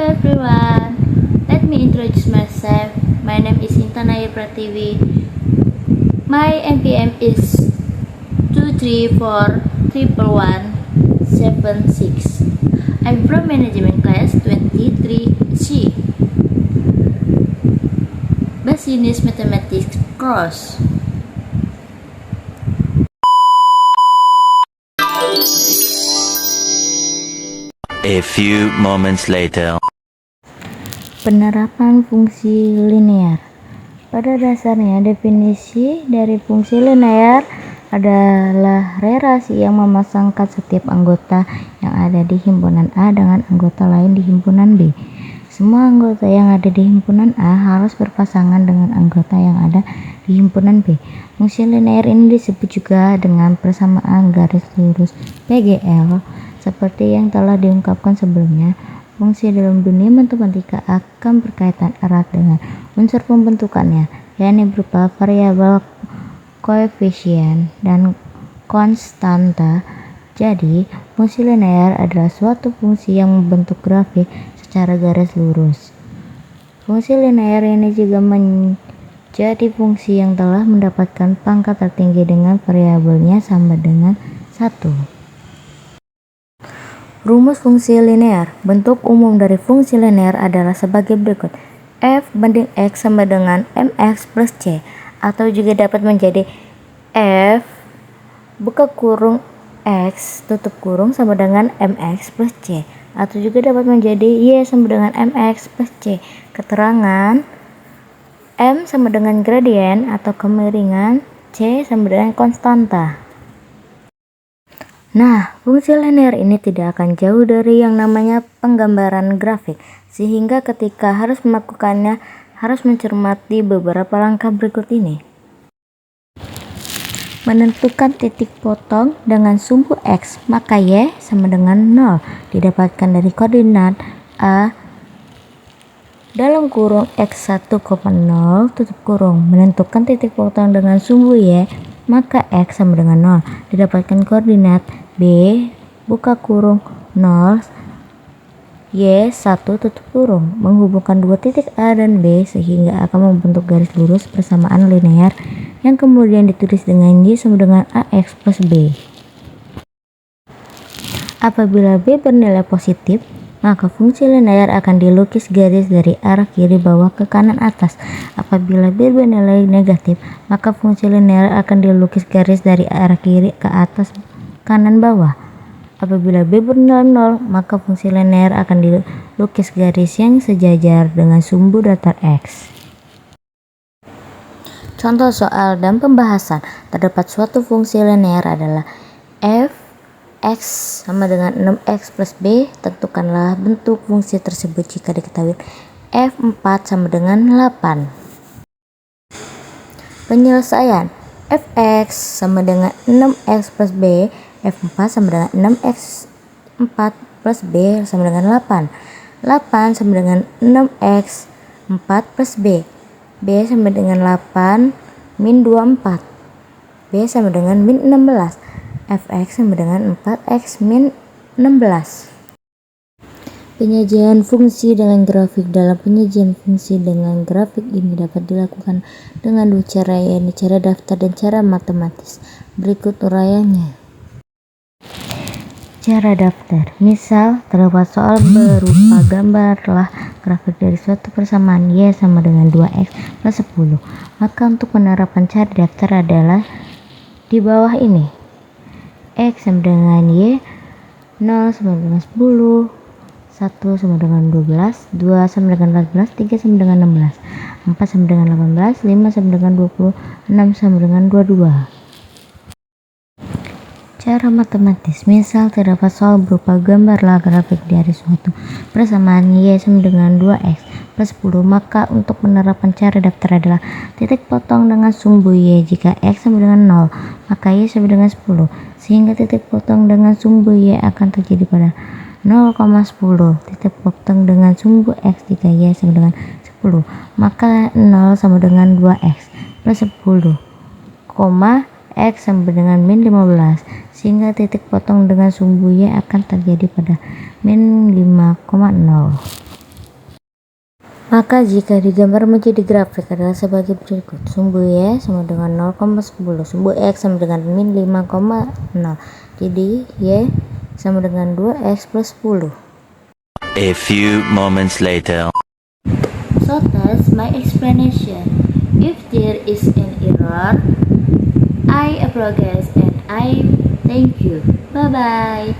everyone, let me introduce myself. My name is Intanaya Pratiwi. My NPM is 2341176. I'm from management class 23C. Business Mathematics course. A few moments later. Penerapan fungsi linear. Pada dasarnya, definisi dari fungsi linear adalah relasi yang memasangkan setiap anggota yang ada di himpunan A dengan anggota lain di himpunan B. Semua anggota yang ada di himpunan A harus berpasangan dengan anggota yang ada di himpunan B. Fungsi linear ini disebut juga dengan persamaan garis lurus PGL. Seperti yang telah diungkapkan sebelumnya, fungsi dalam dunia matematika akan berkaitan erat dengan unsur pembentukannya, yakni berupa variabel, koefisien, dan konstanta. Jadi, fungsi linear adalah suatu fungsi yang membentuk grafik secara garis lurus. Fungsi linear ini juga menjadi fungsi yang telah mendapatkan pangkat tertinggi dengan variabelnya sama dengan 1. Rumus fungsi linear. Bentuk umum dari fungsi linear adalah sebagai berikut. F banding X sama dengan MX plus C, atau juga dapat menjadi F buka kurung X tutup kurung sama dengan MX plus C, atau juga dapat menjadi Y sama dengan MX plus C. Keterangan M sama dengan gradien atau kemiringan, C sama dengan konstanta. Nah, fungsi linear ini tidak akan jauh dari yang namanya penggambaran grafik, sehingga ketika harus melakukannya harus mencermati beberapa langkah berikut ini. Menentukan titik potong dengan sumbu X, maka Y sama dengan 0 didapatkan dari koordinat A dalam kurung X1, 0 tutup kurung. Menentukan titik potong dengan sumbu Y, maka X sama dengan 0 didapatkan koordinat B buka kurung 0 Y1 tutup kurung. Menghubungkan dua titik A dan B sehingga akan membentuk garis lurus persamaan linear yang kemudian ditulis dengan Y sama dengan AX plus B. Apabila B bernilai positif, maka fungsi linear akan dilukis garis dari arah kiri bawah ke kanan atas. Apabila B bernilai negatif, maka fungsi linear akan dilukis garis dari arah kiri ke atas kanan bawah. Apabila B bernilai 0, maka fungsi linear akan dilukis garis yang sejajar dengan sumbu datar X. Contoh soal dan pembahasan. Terdapat suatu fungsi linear adalah f X sama dengan 6X plus B. Tentukanlah bentuk fungsi tersebut jika diketahui F4 sama dengan 8. Penyelesaian. Fx sama dengan 6X plus B. F4 sama dengan 6X4 plus B sama dengan 8. 8 sama dengan 6X4 plus B. B sama dengan 8 min 24. B sama dengan min 16. Fx sama dengan 4x min 16. Penyajian fungsi dengan grafik. Dalam penyajian fungsi dengan grafik ini dapat dilakukan dengan dua cara, yaitu cara daftar dan cara matematis. Berikut uraiannya. Cara daftar. Misal, terdapat soal berupa gambarlah grafik dari suatu persamaan Y sama dengan 2X plus 10. Maka untuk penerapan cara daftar adalah di bawah ini. X sama dengan Y, 0 sama dengan 10, 1 sama dengan 12, 2 sama dengan 14, 3 sama dengan 16, 4 sama dengan 18, 5 sama dengan 20, 6 sama dengan 22. Cara matematis. Misal terdapat soal berupa gambarlah grafik dari suatu persamaan Y sama dengan 2X plus 10. Maka untuk penerapan cara daftar adalah titik potong dengan sumbu Y. Jika X sama dengan 0, maka Y sama dengan 10. Sehingga titik potong dengan sumbu Y akan terjadi pada 0,10. Titik potong dengan sumbu X jika Y sama dengan 10, maka 0 sama dengan 2X plus 10, X sama dengan min 15. Sehingga titik potong dengan sumbu Y akan terjadi pada min 5,0. Maka jika digambar menjadi grafik adalah sebagai berikut. Sumbu Y sama dengan 0,10, sumbu X sama dengan min 5,0. Jadi Y sama dengan 2X plus 10. A few moments later. So that's my explanation. If there is an error, I apologize and I thank you. Bye bye.